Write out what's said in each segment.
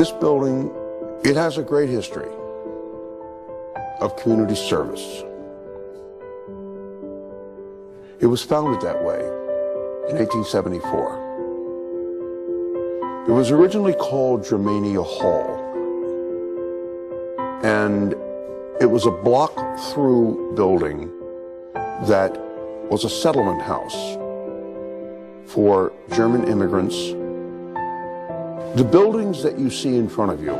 This building, it has a great history of community service. It was founded that way in 1874. It was originally called Germania Hall, and it was a block-through building that was a settlement house for German immigrants. The buildings that you see in front of you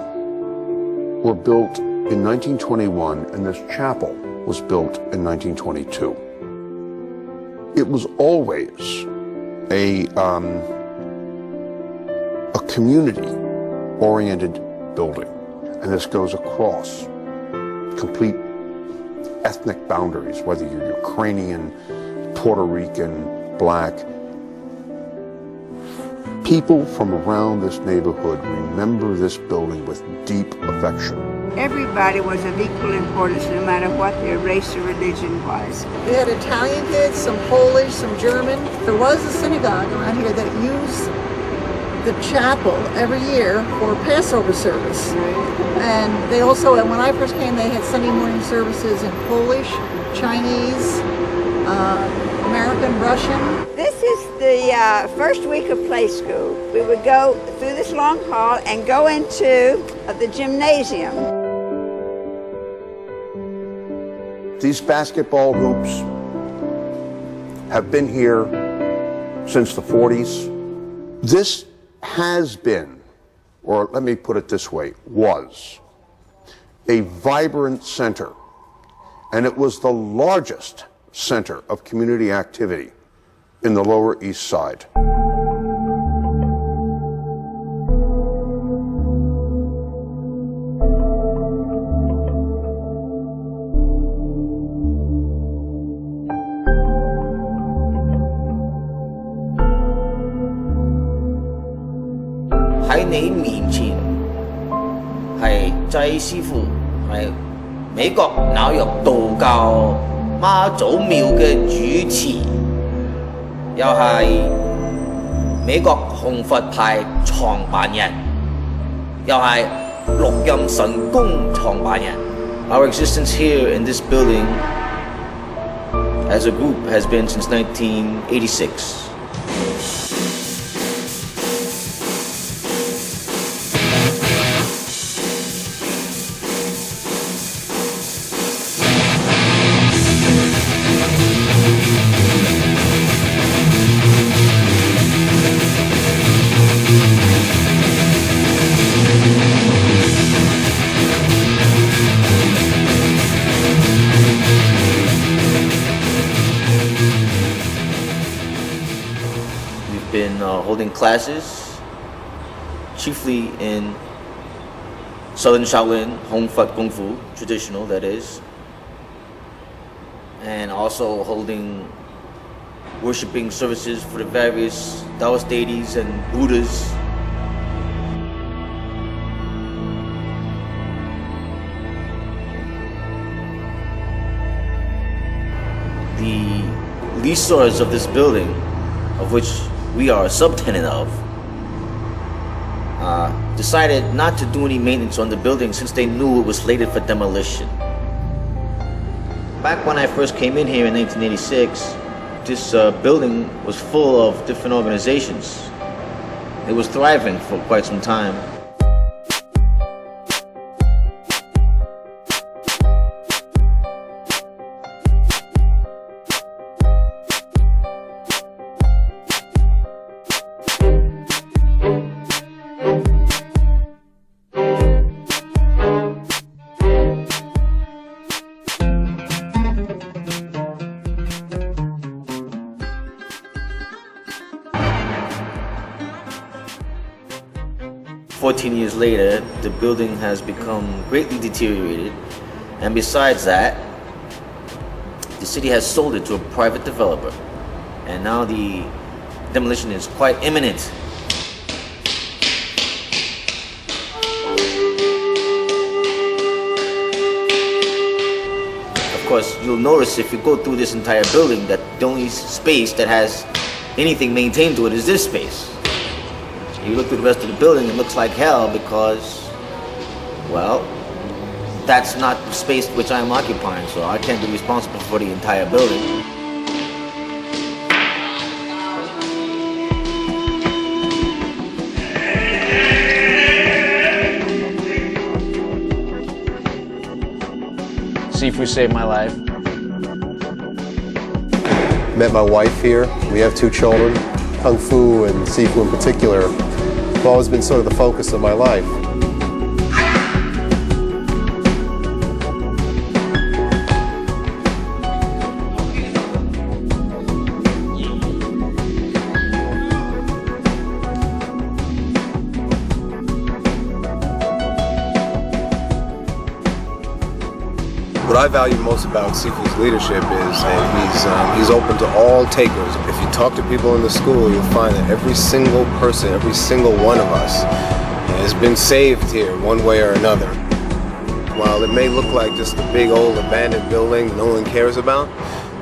were built in 1921, and this chapel was built in 1922. It was always a community-oriented building, and this goes across complete ethnic boundaries, whether you're Ukrainian, Puerto Rican, black. People from around this neighborhood remember this building with deep affection. Everybody was of equal importance, no matter what their race or religion was. We had Italian kids, some Polish, some German. There was a synagogue around here that used the chapel every year for Passover service. And they also, when I first came, they had Sunday morning services in Polish, Chinese, American, Russian. This is the first week of play school. We would go through this long hall and go into the gymnasium. These basketball hoops have been here since the 40s. This has been, or let me put it this way, was a vibrant center, and it was the largest center of community activity in the Lower East Side.喺你面前係祭師傅，係美國紐約道教媽祖廟嘅主持，又係美國紅佛派創辦人，又係六壬神宮創辦人。Our existence here in this building as a group has been since 1986. Been holding classes, chiefly in Southern Shaolin, Hong Fat Kung Fu, traditional that is, and also holding worshiping services for the various Taoist deities and Buddhas. The lessors of this building, of which we are a subtenant of, decided not to do any maintenance on the building since they knew it was slated for demolition. Back when I first came in here in 1986, this building was full of different organizations. It was thriving for quite some time. "14 years later, the building has become greatly deteriorated, and besides that, the city has sold it to a private developer, and now the demolition is quite imminent." Of course, you'll notice if you go through this entire building that the only space that has anything maintained to it is this space. You look at the rest of the building, it looks like hell because, well, that's not the space which I'm occupying, so I can't be responsible for the entire building. Sifu saved my life. Met my wife here. We have 2 children. Kung Fu and Sifu in particular have always been sort of the focus of my life. What I value most about Sifu's leadership is that he's open to all takers. If you talk to people in the school, you'll find that every single person, every single one of us has been saved here one way or another. While it may look like just a big old abandoned building no one cares about,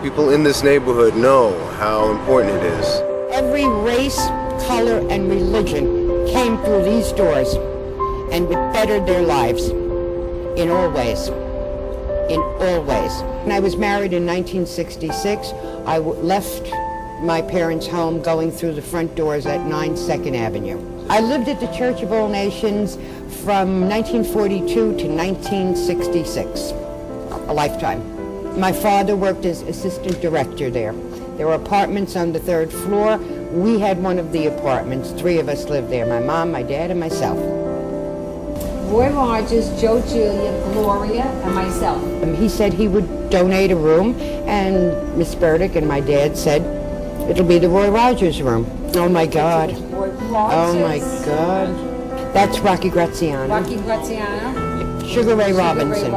people in this neighborhood know how important it is. Every race, color, and religion came through these doors and it bettered their lives in all ways. In all ways. When I was married in 1966, I left my parents' home going through the front doors at 9 Second Avenue. I lived at the Church of All Nations from 1942 to 1966, a lifetime. My father worked as assistant director there. There were apartments on the 3rd floor. We had one of the apartments. 3 of us lived there, my mom, my dad, and myself. Roy Rogers, Joe Julia, Gloria, and myself. He said he would donate a room, and Miss Burdick and my dad said, it'll be the Roy Rogers room. Oh my God. Oh my God. That's Rocky Graziano. Rocky Graziano. Sugar Ray Robinson.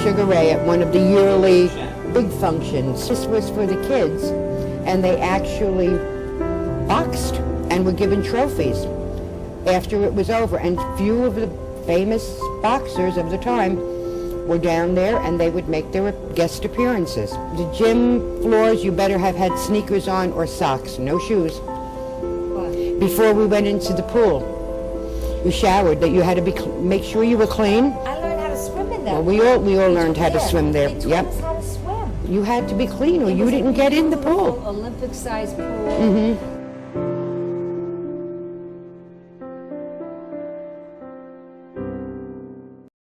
Sugar Ray at one of the yearly big functions. This was for the kids, and they actually boxed and were given trophies after it was over, and few of the famous boxers of the time were down there and they would make their guest appearances. The gym floors, you better have had sneakers on or socks, no shoes. Before we went into the pool, you showered, that you had to make sure you were clean. I learned how to swim in there. Well, we all learned how to swim there. They taught us how to swim. You had to be clean or you didn't get in the pool. Olympic-sized pool.